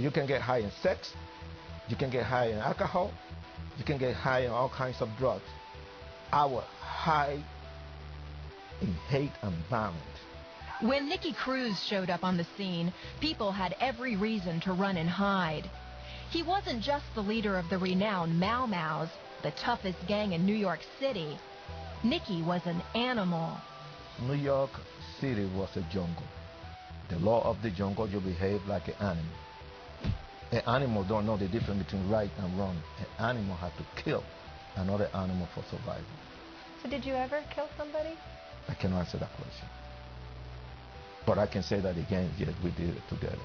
You can get high in sex, you can get high in alcohol, you can get high in all kinds of drugs. I was high in hate and violence. When Nicky Cruz showed up on the scene, people had every reason to run and hide. He wasn't just the leader of the renowned Mau Mau's, the toughest gang in New York City. Nicky was an animal. New York City was a jungle. The law of the jungle, you behave like an animal. An animal don't know the difference between right and wrong. An animal had to kill another animal for survival. So did you ever kill somebody? I cannot answer that question. But I can say that again, yes, we did it together.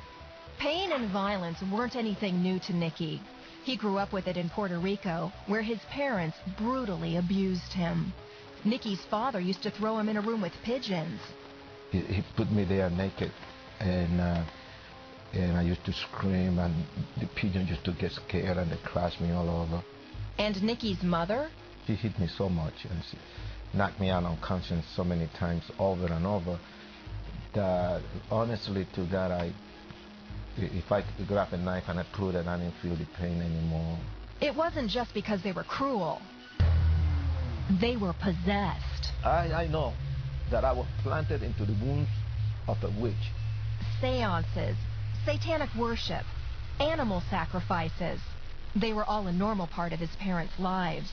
Pain and violence weren't anything new to Nicky. He grew up with it in Puerto Rico, where his parents brutally abused him. Nicky's father used to throw him in a room with pigeons. He put me there naked, and I used to scream, and the pigeon used to get scared, and they crashed me all over. And Nicky's mother? She hit me so much, and she knocked me out unconscious so many times over and over, that honestly to God, if I grab a knife and I put it, I didn't feel the pain anymore. It wasn't just because they were cruel. They were possessed. I know that I was planted into the wounds of a witch. Seances, satanic worship, animal sacrifices. They were all a normal part of his parents' lives.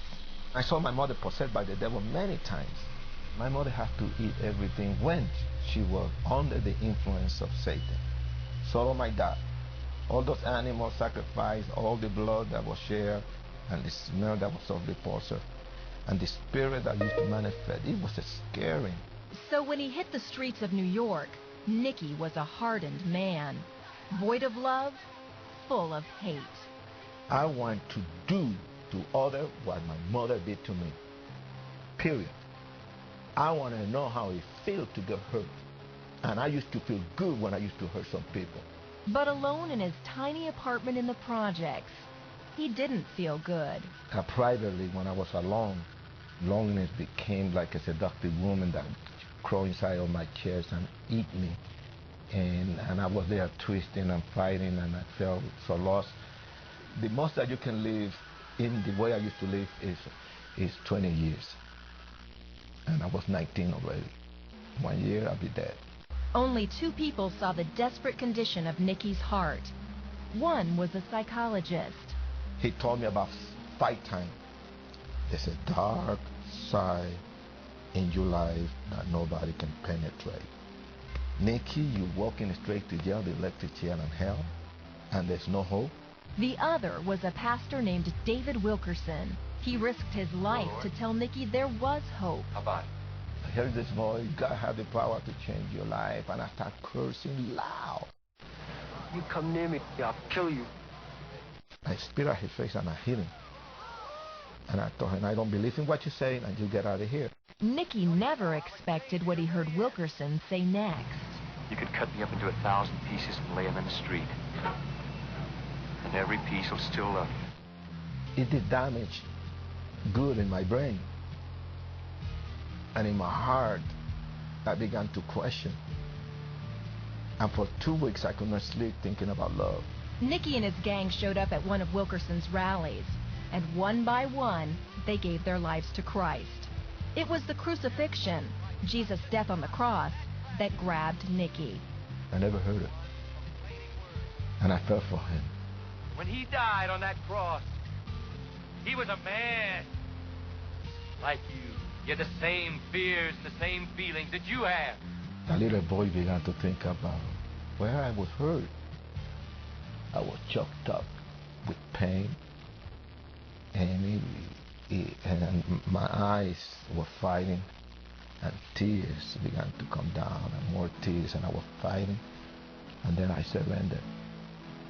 I saw my mother possessed by the devil many times. My mother had to eat everything when she was under the influence of Satan. So my dad. All those animals sacrificed, all the blood that was shared, and the smell that was of the repulsive, and the spirit that used to manifest, it was scary. So when he hit the streets of New York, Nicky was a hardened man, void of love, full of hate. I want to do to others what my mother did to me. Period. I want to know how it feels to get hurt. And I used to feel good when I used to hurt some people. But alone in his tiny apartment in the projects, he didn't feel good. Privately, when I was alone, loneliness became like a seductive woman that crawl inside of my chest and eat me. And I was there twisting and fighting, and I felt so lost. The most that you can live in the way I used to live is 20 years. And I was 19 already. 1 year, I'll be dead. Only two people saw the desperate condition of Nicky's heart. One was a psychologist. He told me about fight time. There's a dark side in your life that nobody can penetrate. Nicky, you're walking straight to jail, the electric chair and hell, and there's no hope. The other was a pastor named David Wilkerson. He risked his life to tell Nicky there was hope. I heard this voice, God have the power to change your life, and I start cursing loud. You come near me, I'll kill you. I spit at his face and I hit him. And I told him, I don't believe in what you're saying, and you get out of here. Nicky never expected what he heard Wilkerson say next. You could cut me up into 1,000 pieces and lay them in the street. And every piece will still love you. It did damage good in my brain. And in my heart, I began to question. And for 2 weeks, I could not sleep thinking about love. Nicky and his gang showed up at one of Wilkerson's rallies, and one by one, they gave their lives to Christ. It was the crucifixion, Jesus' death on the cross, that grabbed Nicky. I never heard it. And I fell for him. When he died on that cross, he was a man. Like you. You had the same fears and the same feelings that you have. The little boy began to think about where I was hurt. I was choked up with pain, and my eyes were fighting, and tears began to come down, and more tears, and I was fighting, and then I surrendered,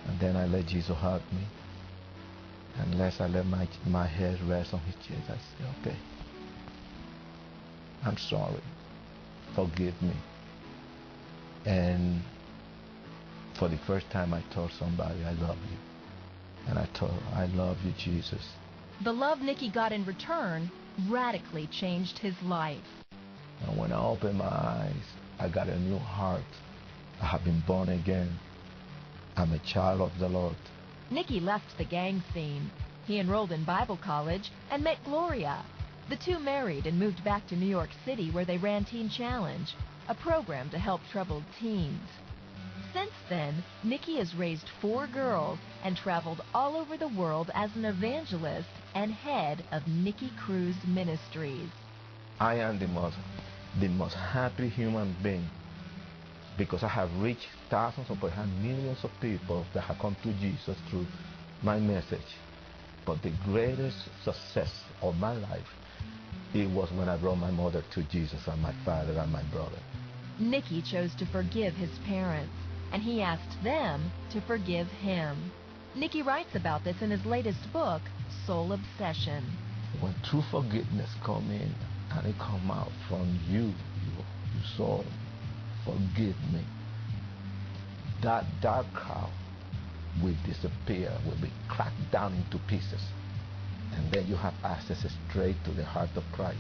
and then I let Jesus hug me, and unless I let my head rest on his chest, I said, okay, I'm sorry, forgive me. And for the first time, I told somebody, I love you. And I told her, I love you, Jesus. The love Nicky got in return radically changed his life. And when I opened my eyes, I got a new heart. I have been born again. I'm a child of the Lord. Nicky left the gang scene. He enrolled in Bible college and met Gloria. The two married and moved back to New York City, where they ran Teen Challenge, a program to help troubled teens. Since then, Nicky has raised 4 girls and traveled all over the world as an evangelist and head of Nicky Cruz Ministries. I am the most happy human being because I have reached thousands or perhaps millions of people that have come to Jesus through my message. But the greatest success of my life, it was when I brought my mother to Jesus and my father and my brother. Nicky chose to forgive his parents, and he asked them to forgive him. Nicky writes about this in his latest book, Soul Obsession. When true forgiveness comes in and it comes out from you, your soul, forgive me, that dark cloud will disappear, will be cracked down into pieces. And then you have access straight to the heart of Christ.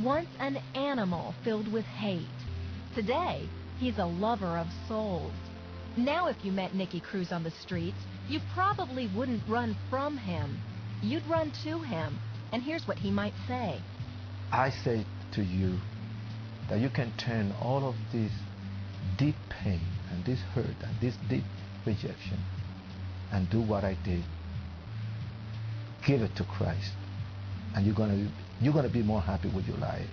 Once an animal filled with hate, today he's a lover of souls. Now if you met Nicky Cruz on the streets, you probably wouldn't run from him. You'd run to him, and here's what he might say. I say to you that you can turn all of this deep pain and this hurt and this deep rejection and do what I did. Give it to Christ, and you're gonna be more happy with your life.